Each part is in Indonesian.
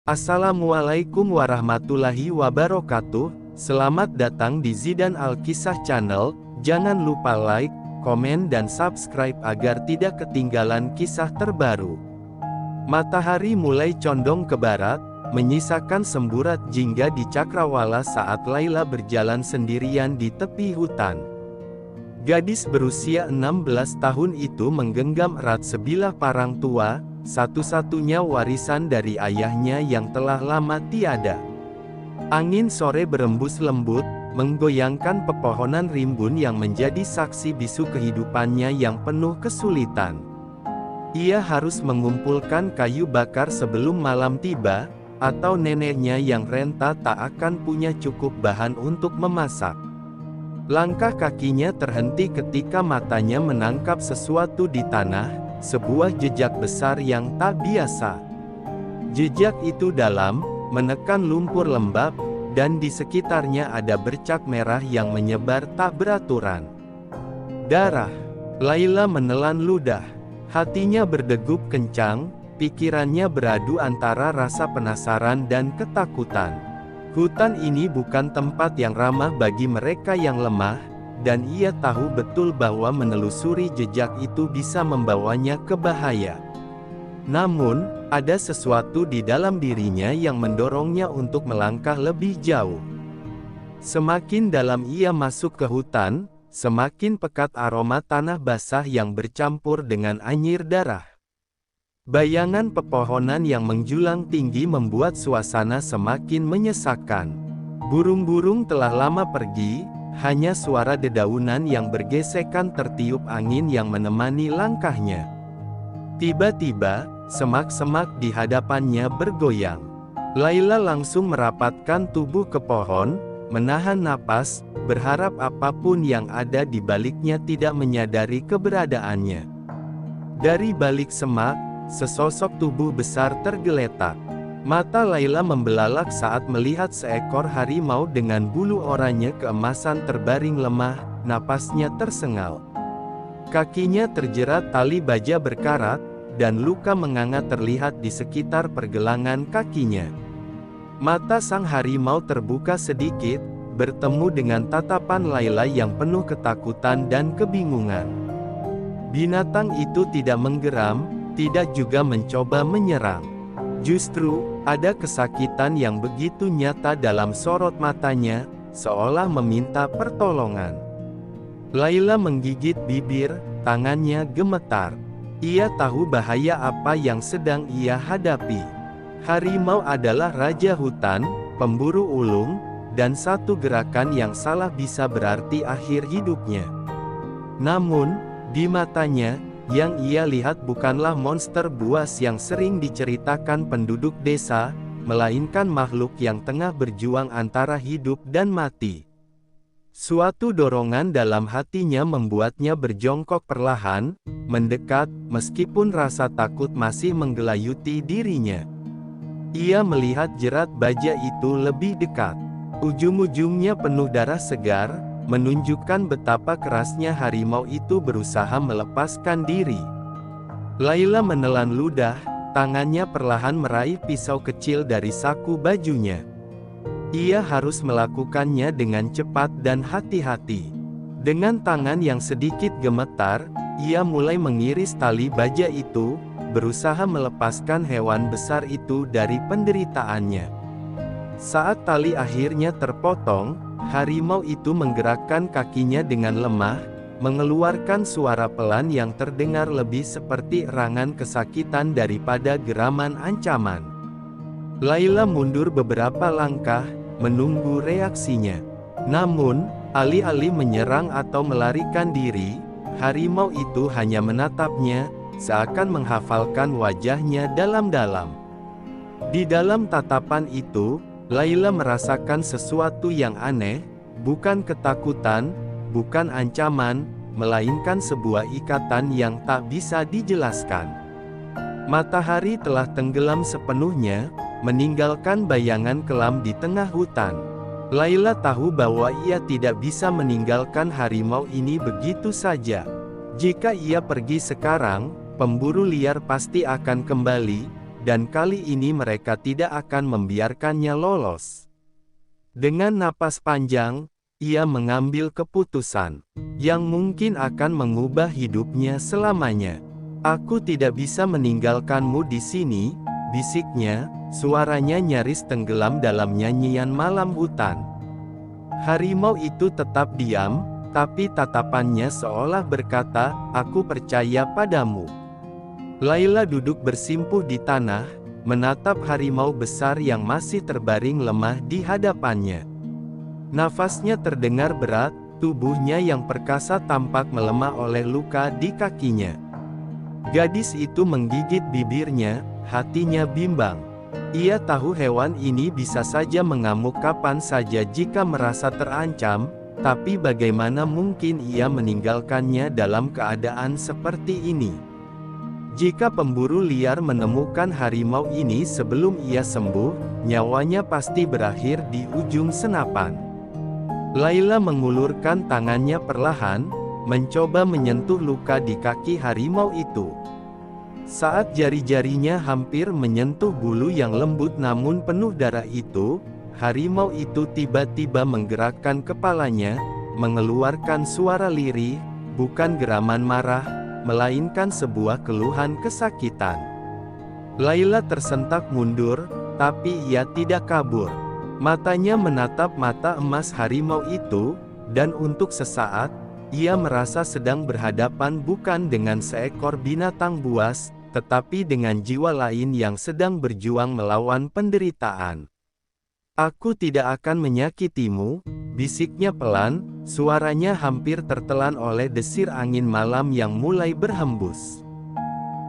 Assalamualaikum warahmatullahi wabarakatuh. Selamat datang di Zidan Alkisah Channel. Jangan lupa like, komen dan subscribe agar tidak ketinggalan kisah terbaru. Matahari mulai condong ke barat, menyisakan semburat jingga di cakrawala saat Laila berjalan sendirian di tepi hutan. Gadis berusia 16 tahun itu menggenggam erat sebilah parang tua, satu-satunya warisan dari ayahnya yang telah lama tiada. Angin sore berembus lembut, menggoyangkan pepohonan rimbun yang menjadi saksi bisu kehidupannya yang penuh kesulitan. Ia harus mengumpulkan kayu bakar sebelum malam tiba, atau neneknya yang renta tak akan punya cukup bahan untuk memasak. Langkah kakinya terhenti ketika matanya menangkap sesuatu di tanah, sebuah jejak besar yang tak biasa. Jejak itu dalam, menekan lumpur lembab, dan di sekitarnya ada bercak merah yang menyebar tak beraturan. Darah. Laila menelan ludah. Hatinya berdegup kencang, pikirannya beradu antara rasa penasaran dan ketakutan. Hutan ini bukan tempat yang ramah bagi mereka yang lemah, dan ia tahu betul bahwa menelusuri jejak itu bisa membawanya ke bahaya. Namun, ada sesuatu di dalam dirinya yang mendorongnya untuk melangkah lebih jauh. Semakin dalam ia masuk ke hutan, semakin pekat aroma tanah basah yang bercampur dengan anyir darah. Bayangan pepohonan yang menjulang tinggi membuat suasana semakin menyesakkan. Burung-burung telah lama pergi, hanya suara dedaunan yang bergesekan tertiup angin yang menemani langkahnya. Tiba-tiba, semak-semak di hadapannya bergoyang. Laila langsung merapatkan tubuh ke pohon, menahan napas, berharap apapun yang ada di baliknya tidak menyadari keberadaannya. Dari balik semak, sesosok tubuh besar tergeletak. Mata Laila membelalak saat melihat seekor harimau dengan bulu oranye keemasan terbaring lemah, napasnya tersengal. Kakinya terjerat tali baja berkarat, dan luka menganga terlihat di sekitar pergelangan kakinya. Mata sang harimau terbuka sedikit, bertemu dengan tatapan Laila yang penuh ketakutan dan kebingungan. Binatang itu tidak menggeram, tidak juga mencoba menyerang. Justru, ada kesakitan yang begitu nyata dalam sorot matanya, seolah meminta pertolongan. Laila menggigit bibir, tangannya gemetar. Ia tahu bahaya apa yang sedang ia hadapi. Harimau adalah raja hutan, pemburu ulung, dan satu gerakan yang salah bisa berarti akhir hidupnya. Namun, di matanya, yang ia lihat bukanlah monster buas yang sering diceritakan penduduk desa, melainkan makhluk yang tengah berjuang antara hidup dan mati. Suatu dorongan dalam hatinya membuatnya berjongkok perlahan, mendekat, meskipun rasa takut masih menggelayuti dirinya. Ia melihat jerat baja itu lebih dekat. Ujung-ujungnya penuh darah segar, menunjukkan betapa kerasnya harimau itu berusaha melepaskan diri. Laila menelan ludah, tangannya perlahan meraih pisau kecil dari saku bajunya. Ia harus melakukannya dengan cepat dan hati-hati. Dengan tangan yang sedikit gemetar, ia mulai mengiris tali baja itu, berusaha melepaskan hewan besar itu dari penderitaannya. Saat tali akhirnya terpotong, harimau itu menggerakkan kakinya dengan lemah, mengeluarkan suara pelan yang terdengar lebih seperti erangan kesakitan daripada geraman ancaman. Laila mundur beberapa langkah, menunggu reaksinya. Namun, alih-alih menyerang atau melarikan diri, harimau itu hanya menatapnya, seakan menghafalkan wajahnya dalam-dalam. Di dalam tatapan itu, Laila merasakan sesuatu yang aneh, bukan ketakutan, bukan ancaman, melainkan sebuah ikatan yang tak bisa dijelaskan. Matahari telah tenggelam sepenuhnya, meninggalkan bayangan kelam di tengah hutan. Laila tahu bahwa ia tidak bisa meninggalkan harimau ini begitu saja. Jika ia pergi sekarang, pemburu liar pasti akan kembali, dan kali ini mereka tidak akan membiarkannya lolos. Dengan napas panjang, ia mengambil keputusan yang mungkin akan mengubah hidupnya selamanya. "Aku tidak bisa meninggalkanmu di sini," bisiknya, suaranya nyaris tenggelam dalam nyanyian malam hutan. Harimau itu tetap diam, tapi tatapannya seolah berkata, "Aku percaya padamu." Laila duduk bersimpuh di tanah, menatap harimau besar yang masih terbaring lemah di hadapannya. Nafasnya terdengar berat, tubuhnya yang perkasa tampak melemah oleh luka di kakinya. Gadis itu menggigit bibirnya, hatinya bimbang. Ia tahu hewan ini bisa saja mengamuk kapan saja jika merasa terancam, tapi bagaimana mungkin ia meninggalkannya dalam keadaan seperti ini? Jika pemburu liar menemukan harimau ini sebelum ia sembuh, nyawanya pasti berakhir di ujung senapan. Laila mengulurkan tangannya perlahan, mencoba menyentuh luka di kaki harimau itu. Saat jari-jarinya hampir menyentuh bulu yang lembut namun penuh darah itu, harimau itu tiba-tiba menggerakkan kepalanya, mengeluarkan suara lirih, bukan geraman marah, melainkan sebuah keluhan kesakitan. Laila tersentak mundur, tapi ia tidak kabur. Matanya menatap mata emas harimau itu, dan untuk sesaat, ia merasa sedang berhadapan bukan dengan seekor binatang buas, tetapi dengan jiwa lain yang sedang berjuang melawan penderitaan. "Aku tidak akan menyakitimu," bisiknya pelan, suaranya hampir tertelan oleh desir angin malam yang mulai berhembus.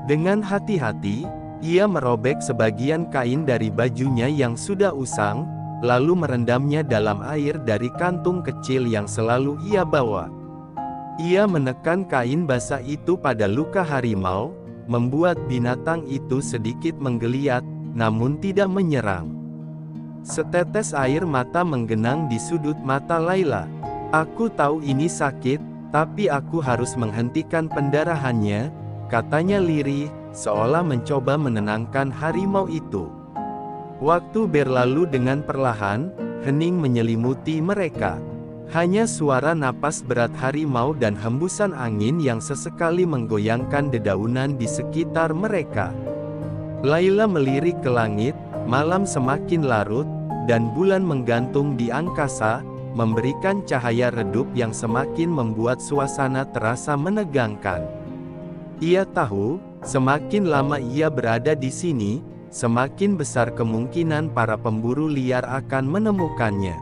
Dengan hati-hati, ia merobek sebagian kain dari bajunya yang sudah usang, lalu merendamnya dalam air dari kantung kecil yang selalu ia bawa. Ia menekan kain basah itu pada luka harimau, membuat binatang itu sedikit menggeliat, namun tidak menyerang. Setetes air mata menggenang di sudut mata Laila. "Aku tahu ini sakit, tapi aku harus menghentikan pendarahannya," katanya lirih, seolah mencoba menenangkan harimau itu. Waktu berlalu dengan perlahan, hening menyelimuti mereka. Hanya suara napas berat harimau dan hembusan angin yang sesekali menggoyangkan dedaunan di sekitar mereka. Laila melirik ke langit, malam semakin larut, dan bulan menggantung di angkasa, memberikan cahaya redup yang semakin membuat suasana terasa menegangkan. Ia tahu, semakin lama ia berada di sini, semakin besar kemungkinan para pemburu liar akan menemukannya.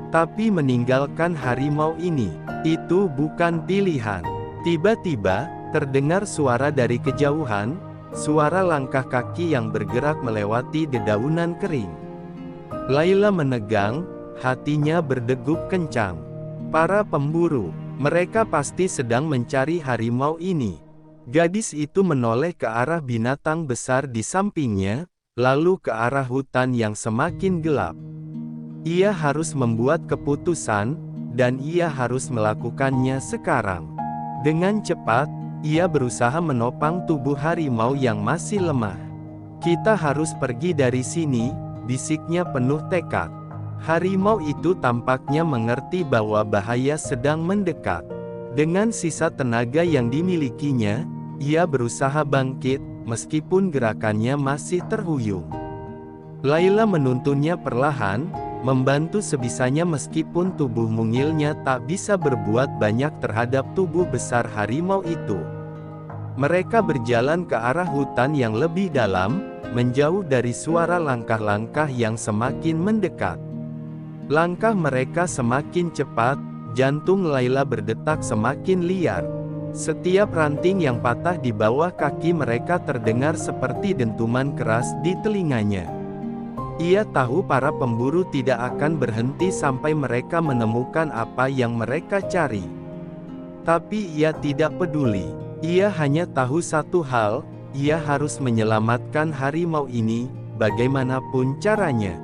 Tapi meninggalkan harimau ini, itu bukan pilihan. Tiba-tiba, terdengar suara dari kejauhan, suara langkah kaki yang bergerak melewati dedaunan kering. Laila menegang, hatinya berdegup kencang. Para pemburu, mereka pasti sedang mencari harimau ini. Gadis itu menoleh ke arah binatang besar di sampingnya, lalu ke arah hutan yang semakin gelap. Ia harus membuat keputusan, dan ia harus melakukannya sekarang. Dengan cepat, ia berusaha menopang tubuh harimau yang masih lemah. "Kita harus pergi dari sini," bisiknya penuh tekad. Harimau itu tampaknya mengerti bahwa bahaya sedang mendekat. Dengan sisa tenaga yang dimilikinya, ia berusaha bangkit, meskipun gerakannya masih terhuyung. Laila menuntunnya perlahan, membantu sebisanya meskipun tubuh mungilnya tak bisa berbuat banyak terhadap tubuh besar harimau itu. Mereka berjalan ke arah hutan yang lebih dalam, menjauh dari suara langkah-langkah yang semakin mendekat. Langkah mereka semakin cepat, jantung Laila berdetak semakin liar. Setiap ranting yang patah di bawah kaki mereka terdengar seperti dentuman keras di telinganya. Ia tahu para pemburu tidak akan berhenti sampai mereka menemukan apa yang mereka cari. Tapi ia tidak peduli. Ia hanya tahu satu hal, ia harus menyelamatkan harimau ini, bagaimanapun caranya.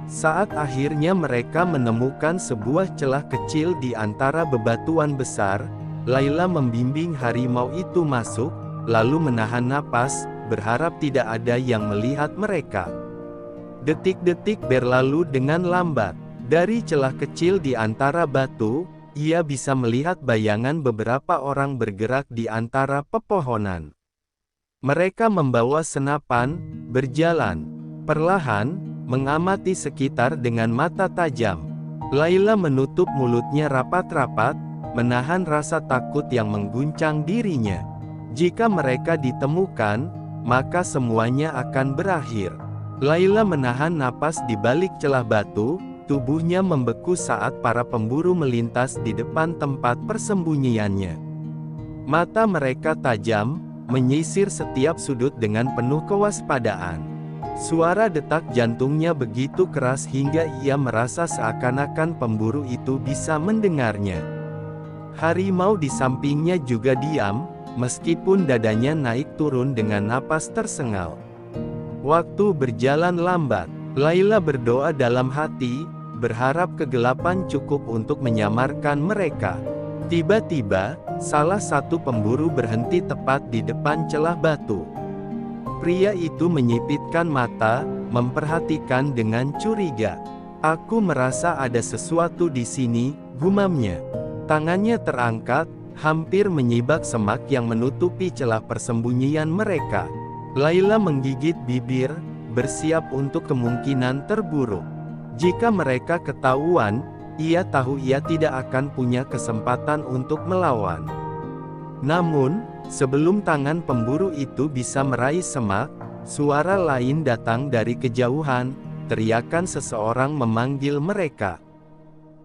Saat akhirnya mereka menemukan sebuah celah kecil di antara bebatuan besar, Laila membimbing harimau itu masuk, lalu menahan napas, berharap tidak ada yang melihat mereka. Detik-detik berlalu dengan lambat. Dari celah kecil di antara batu, ia bisa melihat bayangan beberapa orang bergerak di antara pepohonan. Mereka membawa senapan, berjalan perlahan, mengamati sekitar dengan mata tajam. Laila menutup mulutnya rapat-rapat, menahan rasa takut yang mengguncang dirinya. Jika mereka ditemukan, maka semuanya akan berakhir. Laila menahan napas di balik celah batu, tubuhnya membeku saat para pemburu melintas di depan tempat persembunyiannya. Mata mereka tajam, menyisir setiap sudut dengan penuh kewaspadaan. Suara detak jantungnya begitu keras hingga ia merasa seakan-akan pemburu itu bisa mendengarnya. Harimau di sampingnya juga diam, meskipun dadanya naik turun dengan napas tersengal. Waktu berjalan lambat. Laila berdoa dalam hati, berharap kegelapan cukup untuk menyamarkan mereka. Tiba-tiba, salah satu pemburu berhenti tepat di depan celah batu. Pria itu menyipitkan mata, memperhatikan dengan curiga. "Aku merasa ada sesuatu di sini," gumamnya. Tangannya terangkat, hampir menyibak semak yang menutupi celah persembunyian mereka. Laila menggigit bibir, bersiap untuk kemungkinan terburuk. Jika mereka ketahuan, ia tahu ia tidak akan punya kesempatan untuk melawan. Namun, sebelum tangan pemburu itu bisa meraih semak, suara lain datang dari kejauhan, teriakan seseorang memanggil mereka.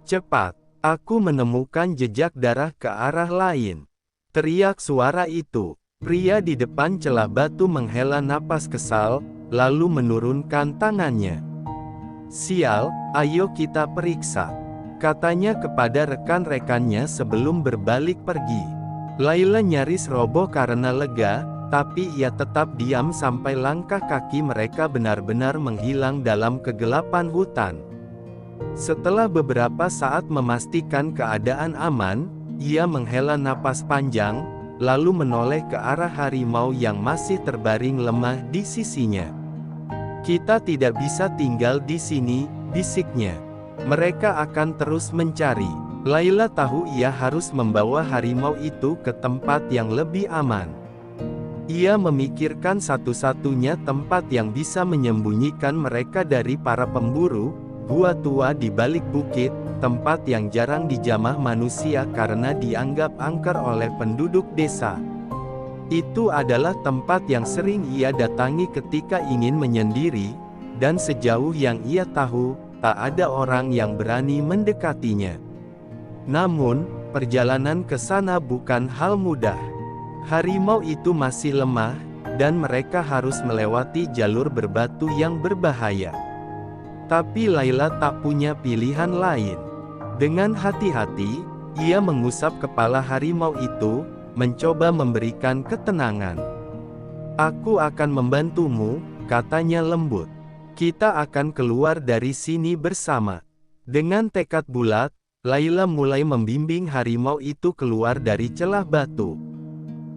"Cepat, aku menemukan jejak darah ke arah lain," teriak suara itu. Pria di depan celah batu menghela napas kesal, lalu menurunkan tangannya. "Sial, ayo kita periksa," katanya kepada rekan-rekannya sebelum berbalik pergi. Laila nyaris roboh karena lega, tapi ia tetap diam sampai langkah kaki mereka benar-benar menghilang dalam kegelapan hutan. Setelah beberapa saat memastikan keadaan aman, ia menghela napas panjang, lalu menoleh ke arah harimau yang masih terbaring lemah di sisinya. "Kita tidak bisa tinggal di sini," bisiknya. "Mereka akan terus mencari." Laila tahu ia harus membawa harimau itu ke tempat yang lebih aman. Ia memikirkan satu-satunya tempat yang bisa menyembunyikan mereka dari para pemburu, gua tua di balik bukit, tempat yang jarang dijamah manusia karena dianggap angker oleh penduduk desa. Itu adalah tempat yang sering ia datangi ketika ingin menyendiri, dan sejauh yang ia tahu, tak ada orang yang berani mendekatinya. Namun, perjalanan ke sana bukan hal mudah. Harimau itu masih lemah, dan mereka harus melewati jalur berbatu yang berbahaya. Tapi Laila tak punya pilihan lain. Dengan hati-hati, ia mengusap kepala harimau itu, mencoba memberikan ketenangan. "Aku akan membantumu," katanya lembut. "Kita akan keluar dari sini bersama." Dengan tekad bulat, Laila mulai membimbing harimau itu keluar dari celah batu.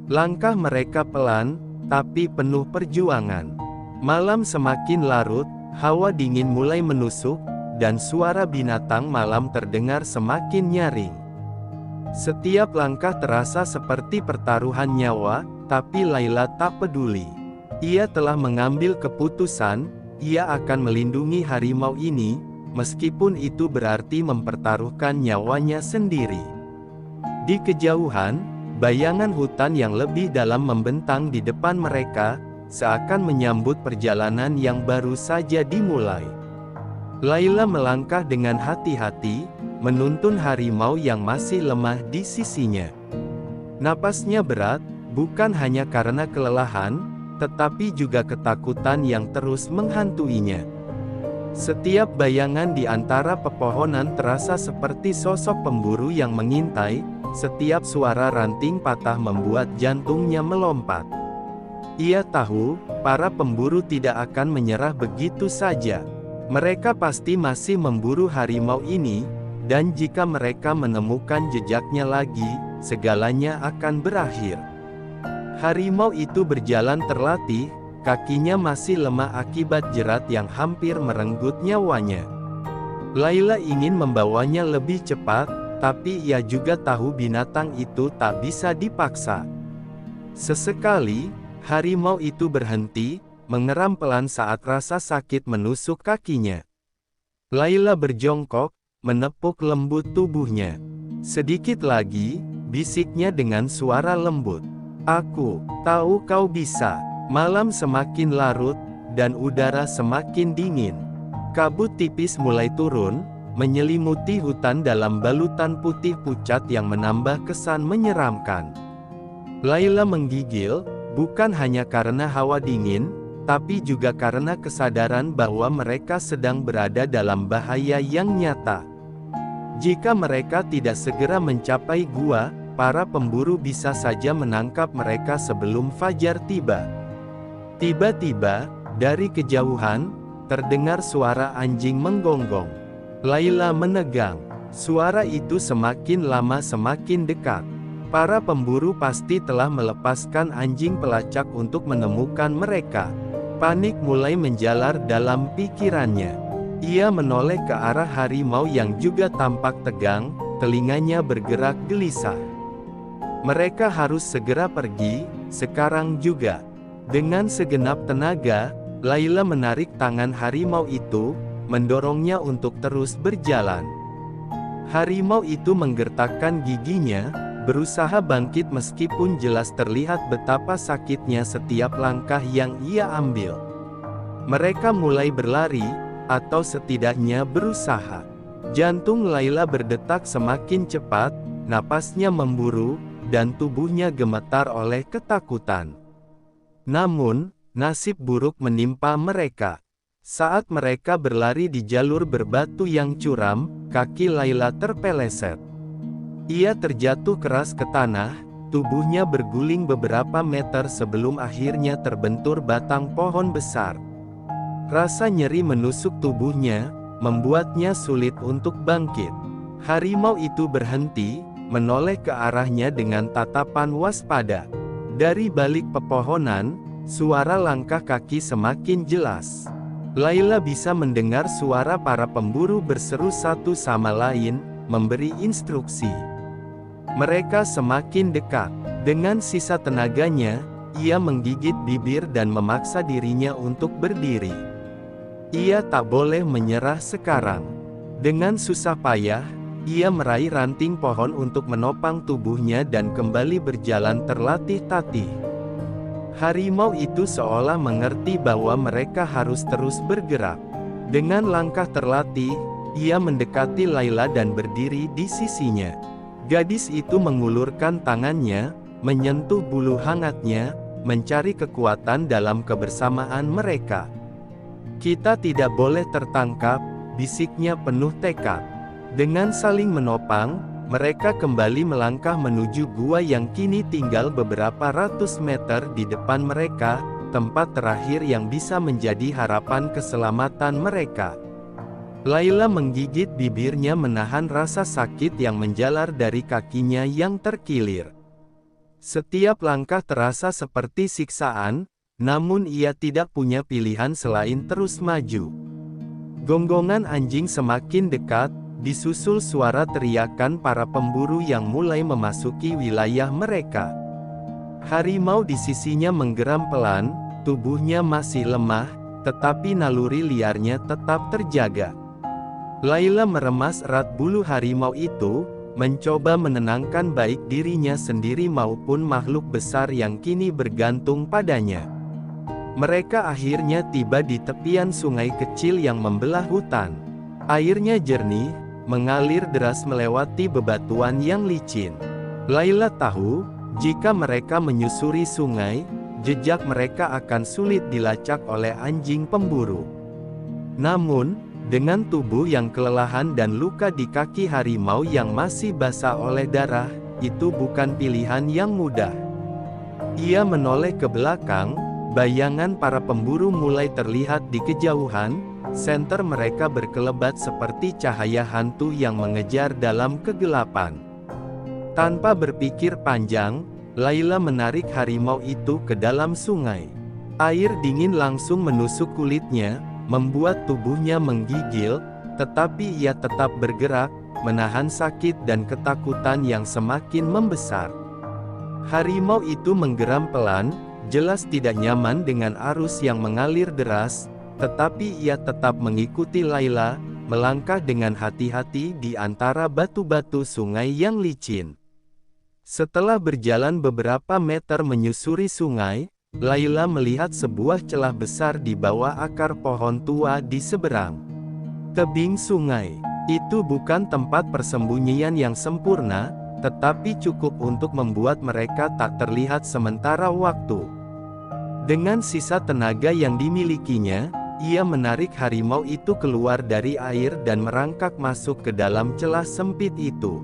Langkah mereka pelan, tapi penuh perjuangan. Malam semakin larut, hawa dingin mulai menusuk, dan suara binatang malam terdengar semakin nyaring. Setiap langkah terasa seperti pertaruhan nyawa, tapi Laila tak peduli. Ia telah mengambil keputusan, ia akan melindungi harimau ini, meskipun itu berarti mempertaruhkan nyawanya sendiri. Di kejauhan, bayangan hutan yang lebih dalam membentang di depan mereka, seakan menyambut perjalanan yang baru saja dimulai. Laila melangkah dengan hati-hati, menuntun harimau yang masih lemah di sisinya. Napasnya berat, bukan hanya karena kelelahan, tetapi juga ketakutan yang terus menghantuinya. Setiap bayangan di antara pepohonan terasa seperti sosok pemburu yang mengintai, setiap suara ranting patah membuat jantungnya melompat. Ia tahu, para pemburu tidak akan menyerah begitu saja. Mereka pasti masih memburu harimau ini, dan jika mereka menemukan jejaknya lagi, segalanya akan berakhir. Harimau itu berjalan terlatih, kakinya masih lemah akibat jerat yang hampir merenggut nyawanya. Layla ingin membawanya lebih cepat, tapi ia juga tahu binatang itu tak bisa dipaksa. Sesekali, harimau itu berhenti, mengeram pelan saat rasa sakit menusuk kakinya. Layla berjongkok, menepuk lembut tubuhnya. Sedikit lagi, bisiknya dengan suara lembut. Aku tahu kau bisa. Malam semakin larut, dan udara semakin dingin. Kabut tipis mulai turun, menyelimuti hutan dalam balutan putih pucat yang menambah kesan menyeramkan. Layla menggigil, bukan hanya karena hawa dingin, tapi juga karena kesadaran bahwa mereka sedang berada dalam bahaya yang nyata. Jika mereka tidak segera mencapai gua, para pemburu bisa saja menangkap mereka sebelum fajar tiba. Tiba-tiba, dari kejauhan, terdengar suara anjing menggonggong. Layla menegang. Suara itu semakin lama semakin dekat. Para pemburu pasti telah melepaskan anjing pelacak untuk menemukan mereka. Panik mulai menjalar dalam pikirannya. Ia menoleh ke arah harimau yang juga tampak tegang, telinganya bergerak gelisah. Mereka harus segera pergi, sekarang juga. Dengan segenap tenaga, Layla menarik tangan harimau itu, mendorongnya untuk terus berjalan. Harimau itu menggertakkan giginya, berusaha bangkit meskipun jelas terlihat betapa sakitnya setiap langkah yang ia ambil. Mereka mulai berlari, atau setidaknya berusaha. Jantung Layla berdetak semakin cepat, napasnya memburu, dan tubuhnya gemetar oleh ketakutan. Namun, nasib buruk menimpa mereka. Saat mereka berlari di jalur berbatu yang curam, kaki Layla terpeleset. Ia terjatuh keras ke tanah, tubuhnya berguling beberapa meter sebelum akhirnya terbentur batang pohon besar. Rasa nyeri menusuk tubuhnya, membuatnya sulit untuk bangkit. Harimau itu berhenti, menoleh ke arahnya dengan tatapan waspada. Dari balik pepohonan, suara langkah kaki semakin jelas. Layla bisa mendengar suara para pemburu berseru satu sama lain, memberi instruksi. Mereka semakin dekat. Dengan sisa tenaganya, ia menggigit bibir dan memaksa dirinya untuk berdiri. Ia tak boleh menyerah sekarang. Dengan susah payah, ia meraih ranting pohon untuk menopang tubuhnya dan kembali berjalan terlatih-tatih. Harimau itu seolah mengerti bahwa mereka harus terus bergerak. Dengan langkah terlatih, ia mendekati Layla dan berdiri di sisinya. Gadis itu mengulurkan tangannya, menyentuh bulu hangatnya, mencari kekuatan dalam kebersamaan mereka. Kita tidak boleh tertangkap, bisiknya penuh tekad. Dengan saling menopang, mereka kembali melangkah menuju gua yang kini tinggal beberapa ratus meter di depan mereka, tempat terakhir yang bisa menjadi harapan keselamatan mereka. Layla menggigit bibirnya menahan rasa sakit yang menjalar dari kakinya yang terkilir. Setiap langkah terasa seperti siksaan, namun ia tidak punya pilihan selain terus maju. Gonggongan anjing semakin dekat, disusul suara teriakan para pemburu yang mulai memasuki wilayah mereka. Harimau di sisinya menggeram pelan, tubuhnya masih lemah, tetapi naluri liarnya tetap terjaga. Layla meremas erat bulu harimau itu, mencoba menenangkan baik dirinya sendiri maupun makhluk besar yang kini bergantung padanya. Mereka akhirnya tiba di tepian sungai kecil yang membelah hutan. Airnya jernih, mengalir deras melewati bebatuan yang licin. Layla tahu, jika mereka menyusuri sungai, jejak mereka akan sulit dilacak oleh anjing pemburu. Namun, dengan tubuh yang kelelahan dan luka di kaki harimau yang masih basah oleh darah, itu bukan pilihan yang mudah. Ia menoleh ke belakang, bayangan para pemburu mulai terlihat di kejauhan, senter mereka berkelebat seperti cahaya hantu yang mengejar dalam kegelapan. Tanpa berpikir panjang, Laila menarik harimau itu ke dalam sungai. Air dingin langsung menusuk kulitnya, membuat tubuhnya menggigil, tetapi ia tetap bergerak, menahan sakit dan ketakutan yang semakin membesar. Harimau itu menggeram pelan, jelas tidak nyaman dengan arus yang mengalir deras, tetapi ia tetap mengikuti Laila, melangkah dengan hati-hati di antara batu-batu sungai yang licin. Setelah berjalan beberapa meter menyusuri sungai, Laila melihat sebuah celah besar di bawah akar pohon tua di seberang tebing sungai. Itu bukan tempat persembunyian yang sempurna, tetapi cukup untuk membuat mereka tak terlihat sementara waktu. Dengan sisa tenaga yang dimilikinya, ia menarik harimau itu keluar dari air dan merangkak masuk ke dalam celah sempit itu.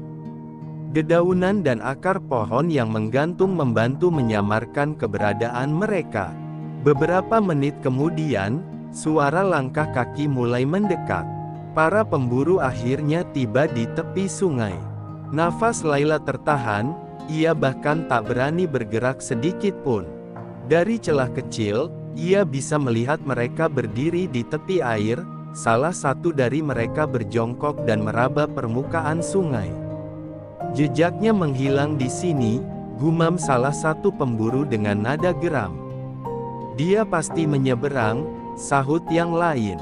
Dedaunan dan akar pohon yang menggantung membantu menyamarkan keberadaan mereka. Beberapa menit kemudian, suara langkah kaki mulai mendekat. Para pemburu akhirnya tiba di tepi sungai. Nafas Laila tertahan, ia bahkan tak berani bergerak sedikit pun. Dari celah kecil, ia bisa melihat mereka berdiri di tepi air, salah satu dari mereka berjongkok dan meraba permukaan sungai. Jejaknya menghilang di sini, gumam salah satu pemburu dengan nada geram. Dia pasti menyeberang, sahut yang lain.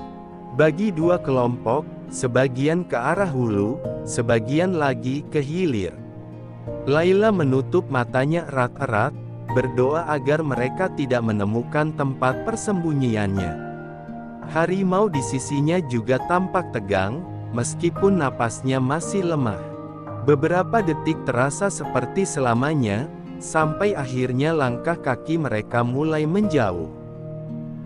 Bagi dua kelompok, sebagian ke arah hulu, sebagian lagi ke hilir. Laila menutup matanya erat-erat, berdoa agar mereka tidak menemukan tempat persembunyiannya. Harimau di sisinya juga tampak tegang, meskipun napasnya masih lemah. Beberapa detik terasa seperti selamanya, sampai akhirnya langkah kaki mereka mulai menjauh.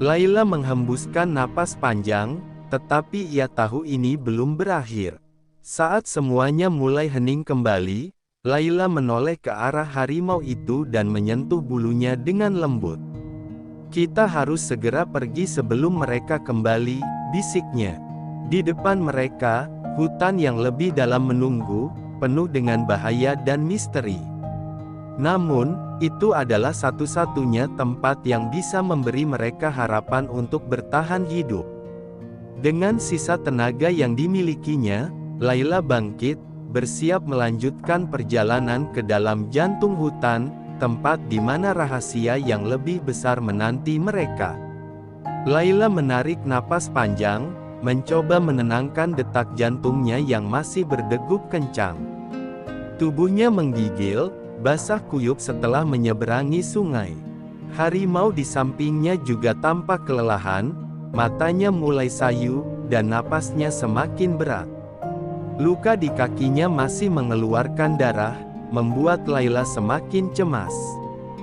Laila menghembuskan napas panjang, tetapi ia tahu ini belum berakhir. Saat semuanya mulai hening kembali, Laila menoleh ke arah harimau itu dan menyentuh bulunya dengan lembut. "Kita harus segera pergi sebelum mereka kembali," bisiknya. Di depan mereka, hutan yang lebih dalam menunggu, penuh dengan bahaya dan misteri. Namun, itu adalah satu-satunya tempat yang bisa memberi mereka harapan untuk bertahan hidup. Dengan sisa tenaga yang dimilikinya, Laila bangkit, bersiap melanjutkan perjalanan ke dalam jantung hutan, tempat di mana rahasia yang lebih besar menanti mereka. Laila menarik napas panjang, mencoba menenangkan detak jantungnya yang masih berdegup kencang. Tubuhnya menggigil, basah kuyup setelah menyeberangi sungai. Harimau di sampingnya juga tampak kelelahan, matanya mulai sayu, dan napasnya semakin berat. Luka di kakinya masih mengeluarkan darah, membuat Laila semakin cemas.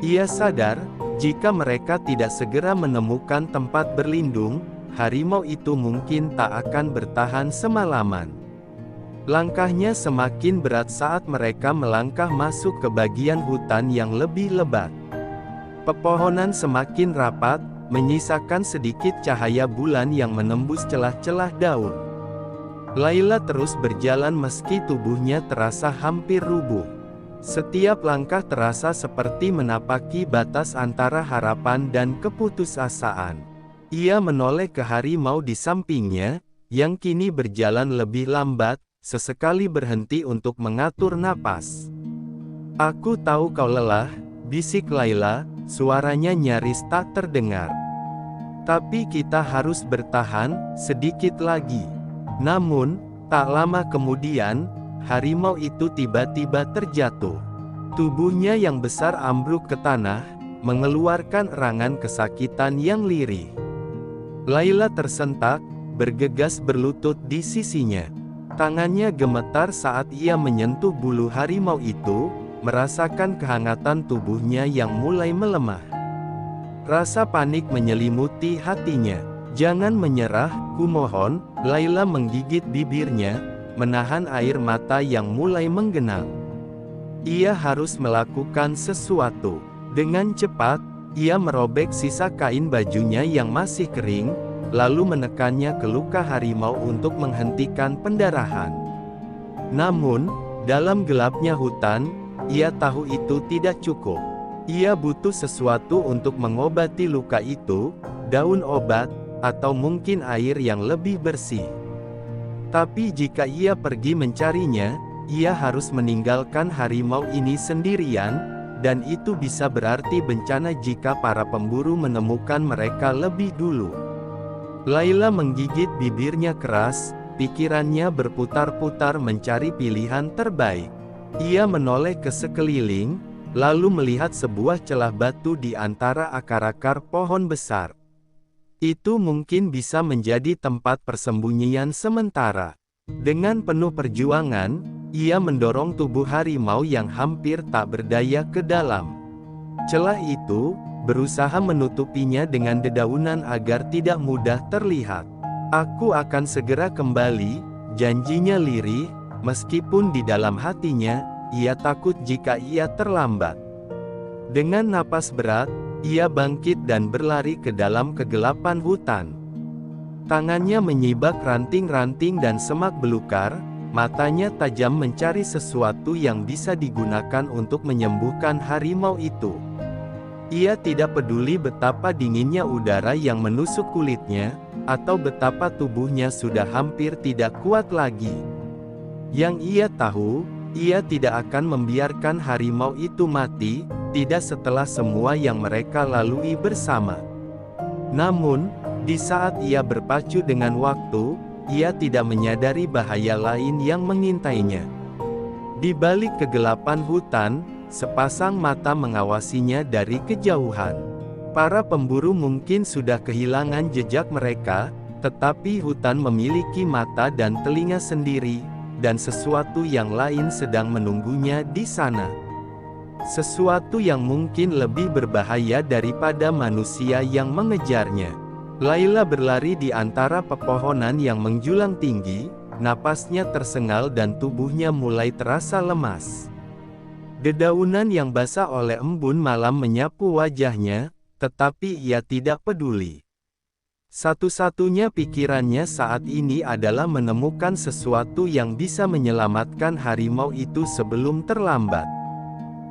Ia sadar, jika mereka tidak segera menemukan tempat berlindung, harimau itu mungkin tak akan bertahan semalaman. Langkahnya semakin berat saat mereka melangkah masuk ke bagian hutan yang lebih lebat. Pepohonan semakin rapat, menyisakan sedikit cahaya bulan yang menembus celah-celah daun. Laila terus berjalan meski tubuhnya terasa hampir rubuh. Setiap langkah terasa seperti menapaki batas antara harapan dan keputusasaan. Ia menoleh ke harimau di sampingnya, yang kini berjalan lebih lambat, sesekali berhenti untuk mengatur napas. "Aku tahu kau lelah," bisik Laila, suaranya nyaris tak terdengar. "Tapi kita harus bertahan, sedikit lagi." Namun, tak lama kemudian, harimau itu tiba-tiba terjatuh. Tubuhnya yang besar ambruk ke tanah, mengeluarkan erangan kesakitan yang lirih. Laila tersentak, bergegas berlutut di sisinya. Tangannya gemetar saat ia menyentuh bulu harimau itu, merasakan kehangatan tubuhnya yang mulai melemah. Rasa panik menyelimuti hatinya. "Jangan menyerah, kumohon." Laila menggigit bibirnya, menahan air mata yang mulai menggenang. Ia harus melakukan sesuatu. Dengan cepat, ia merobek sisa kain bajunya yang masih kering, lalu menekannya ke luka harimau untuk menghentikan pendarahan. Namun, dalam gelapnya hutan, ia tahu itu tidak cukup. Ia butuh sesuatu untuk mengobati luka itu, daun obat, atau mungkin air yang lebih bersih. Tapi jika ia pergi mencarinya, ia harus meninggalkan harimau ini sendirian, dan itu bisa berarti bencana jika para pemburu menemukan mereka lebih dulu. Layla menggigit bibirnya keras, pikirannya berputar-putar mencari pilihan terbaik. Ia menoleh ke sekeliling, lalu melihat sebuah celah batu di antara akar-akar pohon besar. Itu mungkin bisa menjadi tempat persembunyian sementara. Dengan penuh perjuangan, ia mendorong tubuh harimau yang hampir tak berdaya ke dalam celah itu, berusaha menutupinya dengan dedaunan agar tidak mudah terlihat. "Aku akan segera kembali," janjinya lirih, meskipun di dalam hatinya, ia takut jika ia terlambat. Dengan napas berat, ia bangkit dan berlari ke dalam kegelapan hutan. Tangannya menyibak ranting-ranting dan semak belukar, matanya tajam mencari sesuatu yang bisa digunakan untuk menyembuhkan harimau itu. Ia tidak peduli betapa dinginnya udara yang menusuk kulitnya, atau betapa tubuhnya sudah hampir tidak kuat lagi. Yang ia tahu, ia tidak akan membiarkan harimau itu mati, tidak setelah semua yang mereka lalui bersama. Namun, di saat ia berpacu dengan waktu, ia tidak menyadari bahaya lain yang mengintainya. Di balik kegelapan hutan, sepasang mata mengawasinya dari kejauhan. Para pemburu mungkin sudah kehilangan jejak mereka, tetapi hutan memiliki mata dan telinga sendiri, dan sesuatu yang lain sedang menunggunya di sana. Sesuatu yang mungkin lebih berbahaya daripada manusia yang mengejarnya. Layla berlari di antara pepohonan yang menjulang tinggi, napasnya tersengal dan tubuhnya mulai terasa lemas. Dedaunan yang basah oleh embun malam menyapu wajahnya, tetapi ia tidak peduli. Satu-satunya pikirannya saat ini adalah menemukan sesuatu yang bisa menyelamatkan harimau itu sebelum terlambat.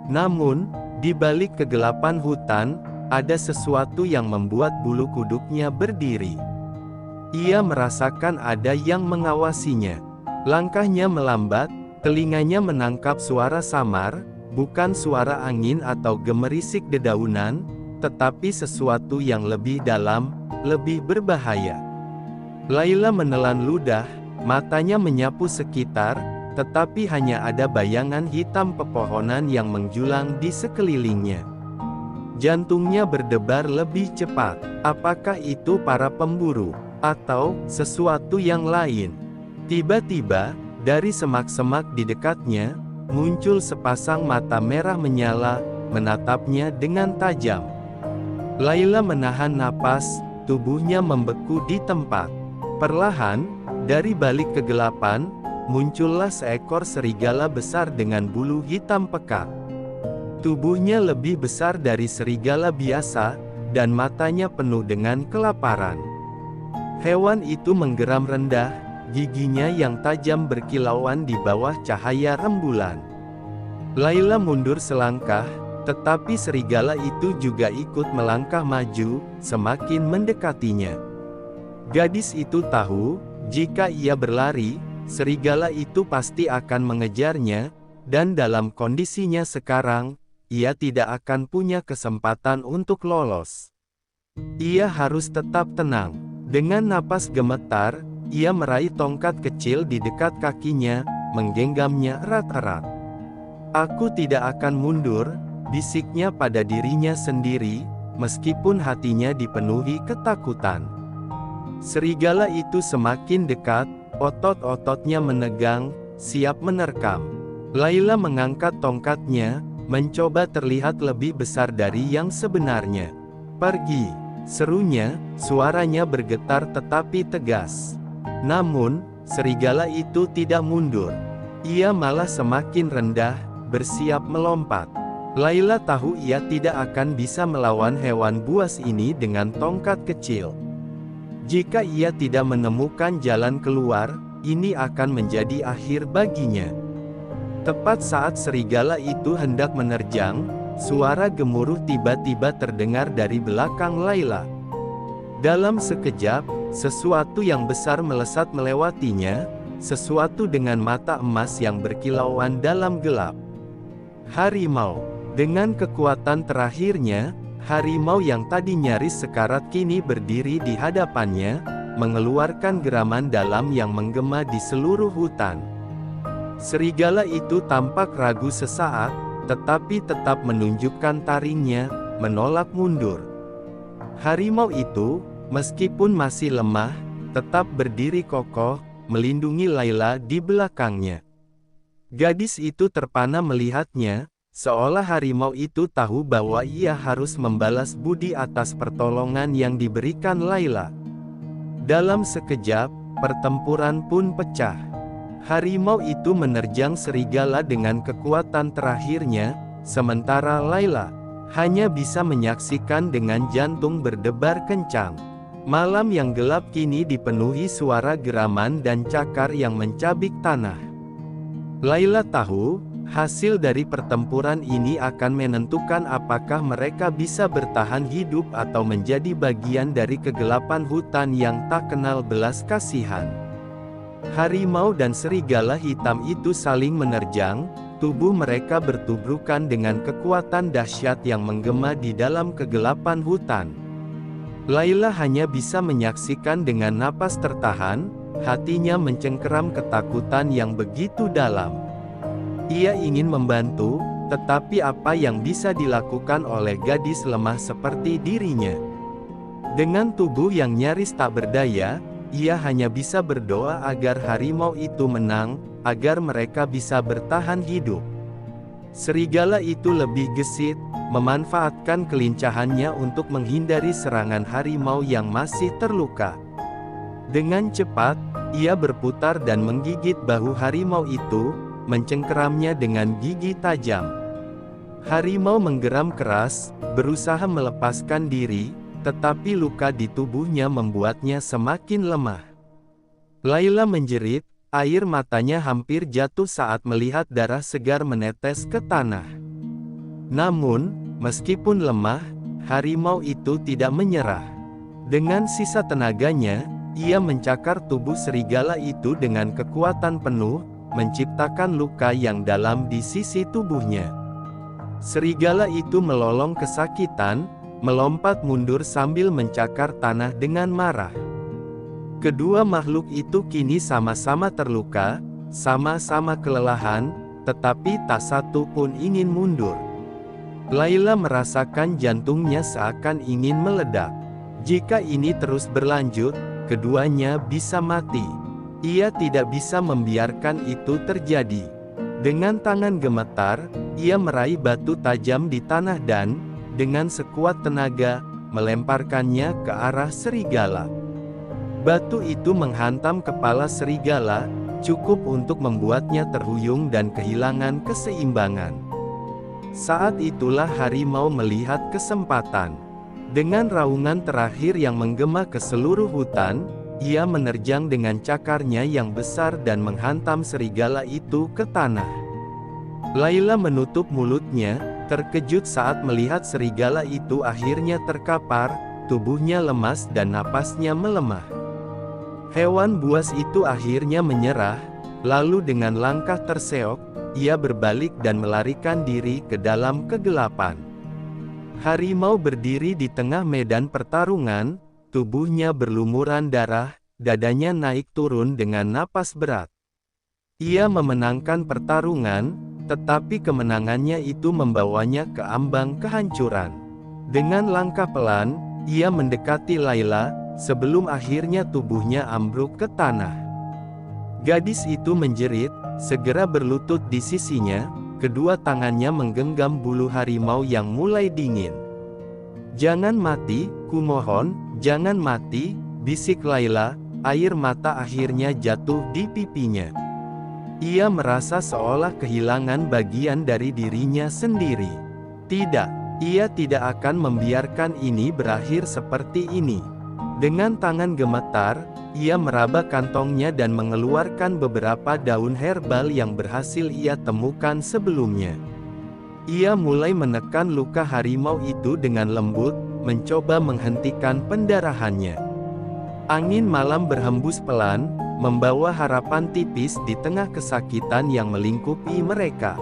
Namun, di balik kegelapan hutan, ada sesuatu yang membuat bulu kuduknya berdiri. Ia merasakan ada yang mengawasinya. Langkahnya melambat, telinganya menangkap suara samar, bukan suara angin atau gemerisik dedaunan, tetapi sesuatu yang lebih dalam, lebih berbahaya. Layla menelan ludah, matanya menyapu sekitar, tetapi hanya ada bayangan hitam pepohonan yang menjulang di sekelilingnya. Jantungnya berdebar lebih cepat. Apakah itu para pemburu, atau sesuatu yang lain? Tiba-tiba, dari semak-semak di dekatnya, muncul sepasang mata merah menyala, menatapnya dengan tajam. Layla menahan napas, tubuhnya membeku di tempat. Perlahan, dari balik kegelapan, muncullah seekor serigala besar dengan bulu hitam pekat. Tubuhnya lebih besar dari serigala biasa, dan matanya penuh dengan kelaparan. Hewan itu menggeram rendah, giginya yang tajam berkilauan di bawah cahaya rembulan. Layla mundur selangkah, tetapi serigala itu juga ikut melangkah maju, semakin mendekatinya. Gadis itu tahu, jika ia berlari, serigala itu pasti akan mengejarnya, dan dalam kondisinya sekarang, ia tidak akan punya kesempatan untuk lolos. Ia harus tetap tenang. Dengan napas gemetar, ia meraih tongkat kecil di dekat kakinya, menggenggamnya erat-erat. "Aku tidak akan mundur," bisiknya pada dirinya sendiri, meskipun hatinya dipenuhi ketakutan. Serigala itu semakin dekat, otot-ototnya menegang, siap menerkam. Layla mengangkat tongkatnya, mencoba terlihat lebih besar dari yang sebenarnya. "Pergi!" serunya, suaranya bergetar tetapi tegas. Namun, serigala itu tidak mundur. Ia malah semakin rendah, bersiap melompat. Layla tahu ia tidak akan bisa melawan hewan buas ini dengan tongkat kecil. Jika ia tidak menemukan jalan keluar, ini akan menjadi akhir baginya. Tepat saat serigala itu hendak menerjang, suara gemuruh tiba-tiba terdengar dari belakang Layla. Dalam sekejap, sesuatu yang besar melesat melewatinya, sesuatu dengan mata emas yang berkilauan dalam gelap. Harimau. Dengan kekuatan terakhirnya, harimau yang tadi nyaris sekarat kini berdiri di hadapannya, mengeluarkan geraman dalam yang menggema di seluruh hutan. Serigala itu tampak ragu sesaat, tetapi tetap menunjukkan taringnya, menolak mundur. Harimau itu, meskipun masih lemah, tetap berdiri kokoh, melindungi Layla di belakangnya. Gadis itu terpana melihatnya, seolah harimau itu tahu bahwa ia harus membalas budi atas pertolongan yang diberikan Layla. Dalam sekejap, pertempuran pun pecah. Harimau itu menerjang serigala dengan kekuatan terakhirnya, sementara Layla hanya bisa menyaksikan dengan jantung berdebar kencang. Malam yang gelap kini dipenuhi suara geraman dan cakar yang mencabik tanah. Layla tahu, hasil dari pertempuran ini akan menentukan apakah mereka bisa bertahan hidup atau menjadi bagian dari kegelapan hutan yang tak kenal belas kasihan. Harimau dan serigala hitam itu saling menerjang, tubuh mereka bertubrukan dengan kekuatan dahsyat yang menggema di dalam kegelapan hutan. Layla hanya bisa menyaksikan dengan napas tertahan, hatinya mencengkeram ketakutan yang begitu dalam. Ia ingin membantu, tetapi apa yang bisa dilakukan oleh gadis lemah seperti dirinya? Dengan tubuh yang nyaris tak berdaya, ia hanya bisa berdoa agar harimau itu menang, agar mereka bisa bertahan hidup. Serigala itu lebih gesit, memanfaatkan kelincahannya untuk menghindari serangan harimau yang masih terluka. Dengan cepat, ia berputar dan menggigit bahu harimau itu, mencengkeramnya dengan gigi tajam. Harimau menggeram keras, berusaha melepaskan diri, tetapi luka di tubuhnya membuatnya semakin lemah. Layla menjerit, air matanya hampir jatuh saat melihat darah segar menetes ke tanah. Namun, meskipun lemah, harimau itu tidak menyerah. Dengan sisa tenaganya, ia mencakar tubuh serigala itu dengan kekuatan penuh, menciptakan luka yang dalam di sisi tubuhnya. Serigala itu melolong kesakitan, melompat mundur sambil mencakar tanah dengan marah. Kedua makhluk itu kini sama-sama terluka, sama-sama kelelahan, tetapi tak satu pun ingin mundur. Layla merasakan jantungnya seakan ingin meledak. Jika ini terus berlanjut, keduanya bisa mati. Ia tidak bisa membiarkan itu terjadi. Dengan tangan gemetar, ia meraih batu tajam di tanah dan, dengan sekuat tenaga, melemparkannya ke arah serigala. Batu itu menghantam kepala serigala, cukup untuk membuatnya terhuyung dan kehilangan keseimbangan. Saat itulah harimau melihat kesempatan. Dengan raungan terakhir yang menggema ke seluruh hutan, ia menerjang dengan cakarnya yang besar dan menghantam serigala itu ke tanah. Layla menutup mulutnya, terkejut saat melihat serigala itu akhirnya terkapar, tubuhnya lemas dan napasnya melemah. Hewan buas itu akhirnya menyerah, lalu dengan langkah terseok, ia berbalik dan melarikan diri ke dalam kegelapan. Harimau berdiri di tengah medan pertarungan, tubuhnya berlumuran darah, dadanya naik turun dengan napas berat. Ia memenangkan pertarungan, tetapi kemenangannya itu membawanya ke ambang kehancuran. Dengan langkah pelan, ia mendekati Layla, sebelum akhirnya tubuhnya ambruk ke tanah. Gadis itu menjerit, segera berlutut di sisinya, kedua tangannya menggenggam bulu harimau yang mulai dingin. "Jangan mati, kumohon, jangan mati," bisik Layla, air mata akhirnya jatuh di pipinya. Ia merasa seolah kehilangan bagian dari dirinya sendiri. Tidak, ia tidak akan membiarkan ini berakhir seperti ini. Dengan tangan gemetar, ia meraba kantongnya dan mengeluarkan beberapa daun herbal yang berhasil ia temukan sebelumnya. Ia mulai menekan luka harimau itu dengan lembut, mencoba menghentikan pendarahannya. Angin malam berhembus pelan, membawa harapan tipis di tengah kesakitan yang melingkupi mereka.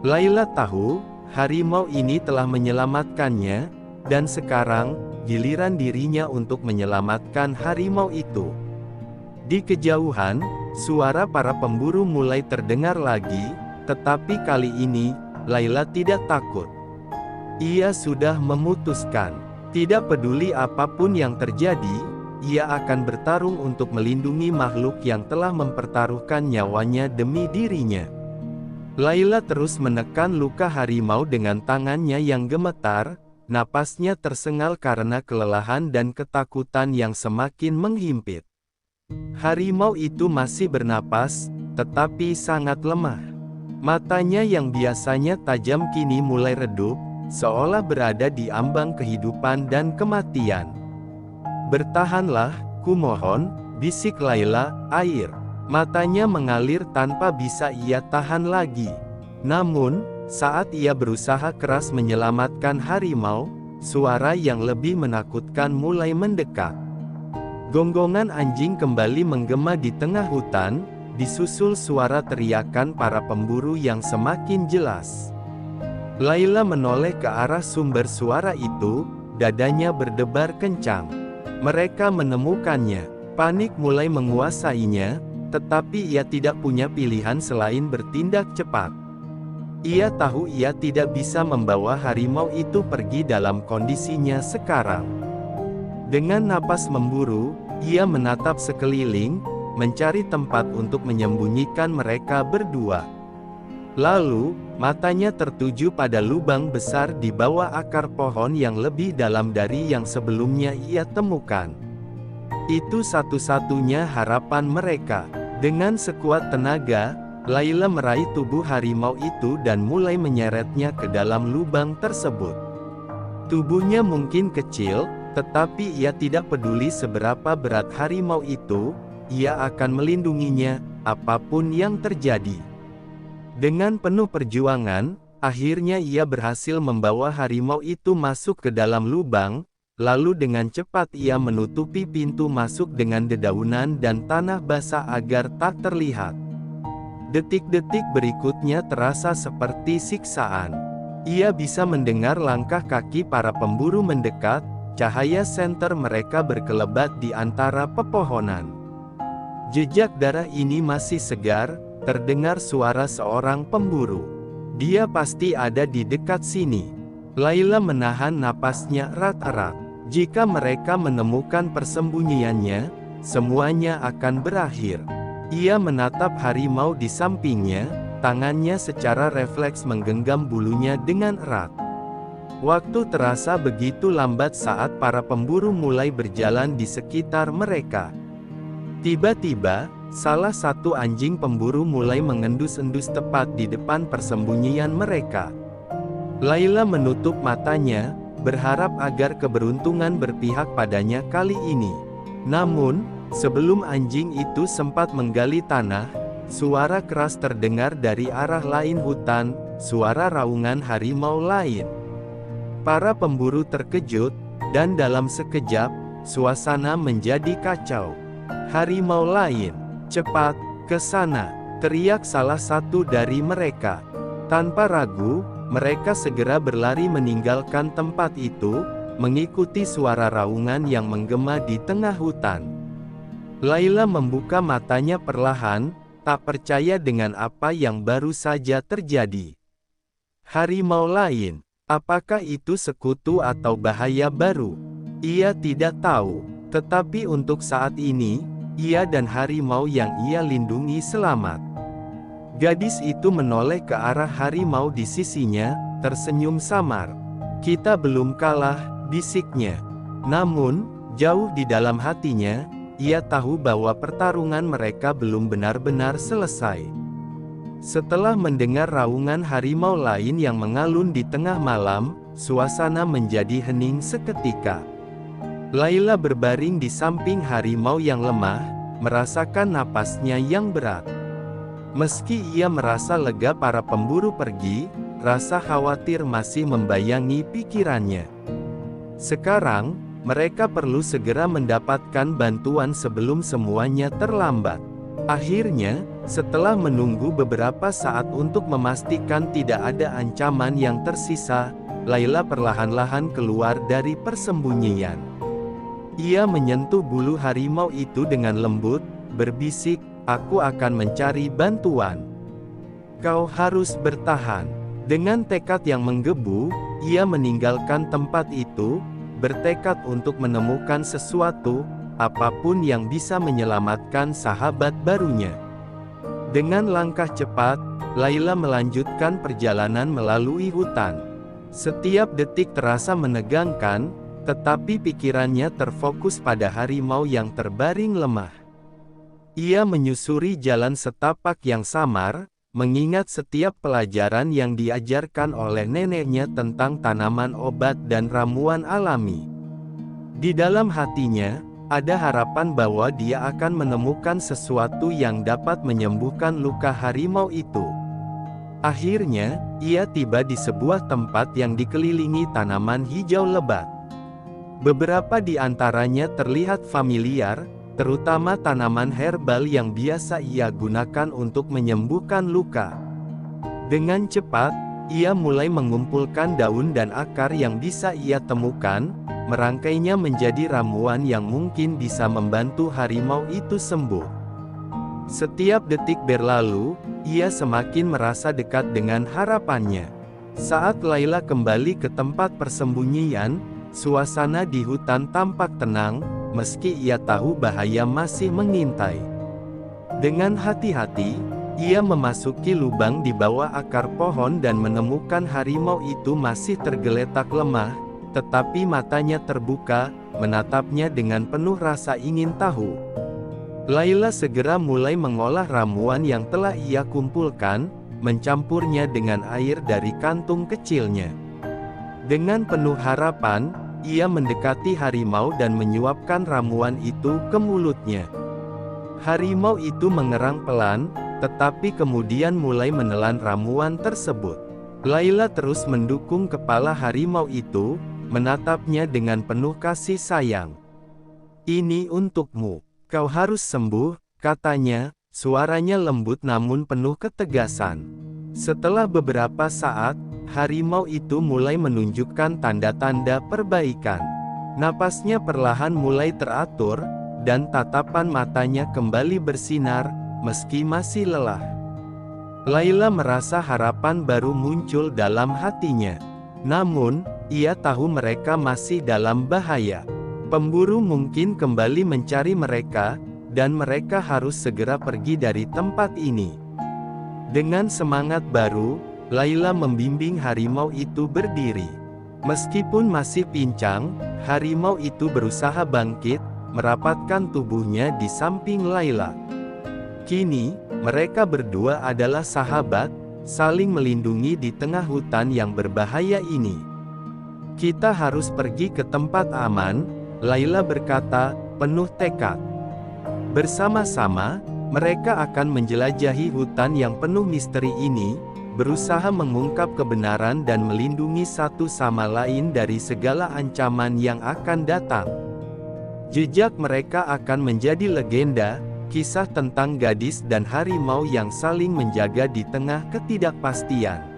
Layla tahu, harimau ini telah menyelamatkannya, dan sekarang, giliran dirinya untuk menyelamatkan harimau itu. Di kejauhan, suara para pemburu mulai terdengar lagi, tetapi kali ini, Layla tidak takut. Ia sudah memutuskan, tidak peduli apapun yang terjadi, ia akan bertarung untuk melindungi makhluk yang telah mempertaruhkan nyawanya demi dirinya. Layla terus menekan luka harimau dengan tangannya yang gemetar, napasnya tersengal karena kelelahan dan ketakutan yang semakin menghimpit. Harimau itu masih bernapas, tetapi sangat lemah. Matanya yang biasanya tajam kini mulai redup, seolah berada di ambang kehidupan dan kematian. "Bertahanlah, kumohon," bisik Layla, "air." Matanya mengalir tanpa bisa ia tahan lagi. Namun, saat ia berusaha keras menyelamatkan harimau, suara yang lebih menakutkan mulai mendekat. Gonggongan anjing kembali menggema di tengah hutan, disusul suara teriakan para pemburu yang semakin jelas. Layla menoleh ke arah sumber suara itu, dadanya berdebar kencang. Mereka menemukannya. Panik mulai menguasainya, tetapi ia tidak punya pilihan selain bertindak cepat. Ia tahu ia tidak bisa membawa harimau itu pergi dalam kondisinya sekarang. Dengan napas memburu, ia menatap sekeliling, mencari tempat untuk menyembunyikan mereka berdua. Lalu, matanya tertuju pada lubang besar di bawah akar pohon yang lebih dalam dari yang sebelumnya ia temukan. Itu satu-satunya harapan mereka. Dengan sekuat tenaga, Layla meraih tubuh harimau itu dan mulai menyeretnya ke dalam lubang tersebut. Tubuhnya mungkin kecil, tetapi ia tidak peduli seberapa berat harimau itu, ia akan melindunginya, apapun yang terjadi. Dengan penuh perjuangan, akhirnya ia berhasil membawa harimau itu masuk ke dalam lubang, lalu dengan cepat ia menutupi pintu masuk dengan dedaunan dan tanah basah agar tak terlihat. Detik-detik berikutnya terasa seperti siksaan. Ia bisa mendengar langkah kaki para pemburu mendekat, cahaya senter mereka berkelebat di antara pepohonan. Jejak darah ini masih segar, terdengar suara seorang pemburu. Dia pasti ada di dekat sini. Layla menahan napasnya erat-erat. Jika mereka menemukan persembunyiannya, semuanya akan berakhir. Ia menatap harimau di sampingnya, tangannya secara refleks menggenggam bulunya dengan erat. Waktu terasa begitu lambat saat para pemburu mulai berjalan di sekitar mereka. Tiba-tiba, salah satu anjing pemburu mulai mengendus-endus tepat di depan persembunyian mereka. Layla menutup matanya, berharap agar keberuntungan berpihak padanya kali ini. Namun, sebelum anjing itu sempat menggali tanah, suara keras terdengar dari arah lain hutan, suara raungan harimau lain. Para pemburu terkejut, dan dalam sekejap, suasana menjadi kacau. "Harimau lain, cepat, ke sana!" teriak salah satu dari mereka. Tanpa ragu, mereka segera berlari meninggalkan tempat itu, mengikuti suara raungan yang menggema di tengah hutan. Layla membuka matanya perlahan, tak percaya dengan apa yang baru saja terjadi. Harimau lain. Apakah itu sekutu atau bahaya baru? Ia tidak tahu, tetapi untuk saat ini, ia dan harimau yang ia lindungi selamat. Gadis itu menoleh ke arah harimau di sisinya, tersenyum samar. "Kita belum kalah," bisiknya. Namun, jauh di dalam hatinya, ia tahu bahwa pertarungan mereka belum benar-benar selesai. Setelah mendengar raungan harimau lain yang mengalun di tengah malam, suasana menjadi hening seketika. Layla berbaring di samping harimau yang lemah, merasakan napasnya yang berat. Meski ia merasa lega para pemburu pergi, rasa khawatir masih membayangi pikirannya. Sekarang, mereka perlu segera mendapatkan bantuan sebelum semuanya terlambat. Akhirnya, setelah menunggu beberapa saat untuk memastikan tidak ada ancaman yang tersisa, Layla perlahan-lahan keluar dari persembunyian. Ia menyentuh bulu harimau itu dengan lembut, berbisik, "Aku akan mencari bantuan. Kau harus bertahan." Dengan tekad yang menggebu, ia meninggalkan tempat itu, bertekad untuk menemukan sesuatu, apapun yang bisa menyelamatkan sahabat barunya. Dengan langkah cepat, Layla melanjutkan perjalanan melalui hutan. Setiap detik terasa menegangkan, tetapi pikirannya terfokus pada harimau yang terbaring lemah. Ia menyusuri jalan setapak yang samar, mengingat setiap pelajaran yang diajarkan oleh neneknya tentang tanaman obat dan ramuan alami. Di dalam hatinya, ada harapan bahwa dia akan menemukan sesuatu yang dapat menyembuhkan luka harimau itu. Akhirnya, ia tiba di sebuah tempat yang dikelilingi tanaman hijau lebat. Beberapa di antaranya terlihat familiar, terutama tanaman herbal yang biasa ia gunakan untuk menyembuhkan luka. Dengan cepat, ia mulai mengumpulkan daun dan akar yang bisa ia temukan, merangkainya menjadi ramuan yang mungkin bisa membantu harimau itu sembuh. Setiap detik berlalu, ia semakin merasa dekat dengan harapannya. Saat Layla kembali ke tempat persembunyian, suasana di hutan tampak tenang, meski ia tahu bahaya masih mengintai. Dengan hati-hati, ia memasuki lubang di bawah akar pohon dan menemukan harimau itu masih tergeletak lemah, tetapi matanya terbuka, menatapnya dengan penuh rasa ingin tahu. Layla segera mulai mengolah ramuan yang telah ia kumpulkan, mencampurnya dengan air dari kantung kecilnya. Dengan penuh harapan, ia mendekati harimau dan menyuapkan ramuan itu ke mulutnya. Harimau itu mengerang pelan, tetapi kemudian mulai menelan ramuan tersebut. Layla terus mendukung kepala harimau itu, menatapnya dengan penuh kasih sayang. "Ini untukmu. Kau harus sembuh," katanya, suaranya lembut namun penuh ketegasan. Setelah beberapa saat, harimau itu mulai menunjukkan tanda-tanda perbaikan. Napasnya perlahan mulai teratur, dan tatapan matanya kembali bersinar, meski masih lelah. Layla merasa harapan baru muncul dalam hatinya. Namun, ia tahu mereka masih dalam bahaya. Pemburu mungkin kembali mencari mereka, dan mereka harus segera pergi dari tempat ini. Dengan semangat baru, Layla membimbing harimau itu berdiri. Meskipun masih pincang, harimau itu berusaha bangkit, merapatkan tubuhnya di samping Layla. Kini, mereka berdua adalah sahabat, saling melindungi di tengah hutan yang berbahaya ini. "Kita harus pergi ke tempat aman," Layla berkata, penuh tekad. Bersama-sama, mereka akan menjelajahi hutan yang penuh misteri ini, berusaha mengungkap kebenaran dan melindungi satu sama lain dari segala ancaman yang akan datang. Jejak mereka akan menjadi legenda, kisah tentang gadis dan harimau yang saling menjaga di tengah ketidakpastian.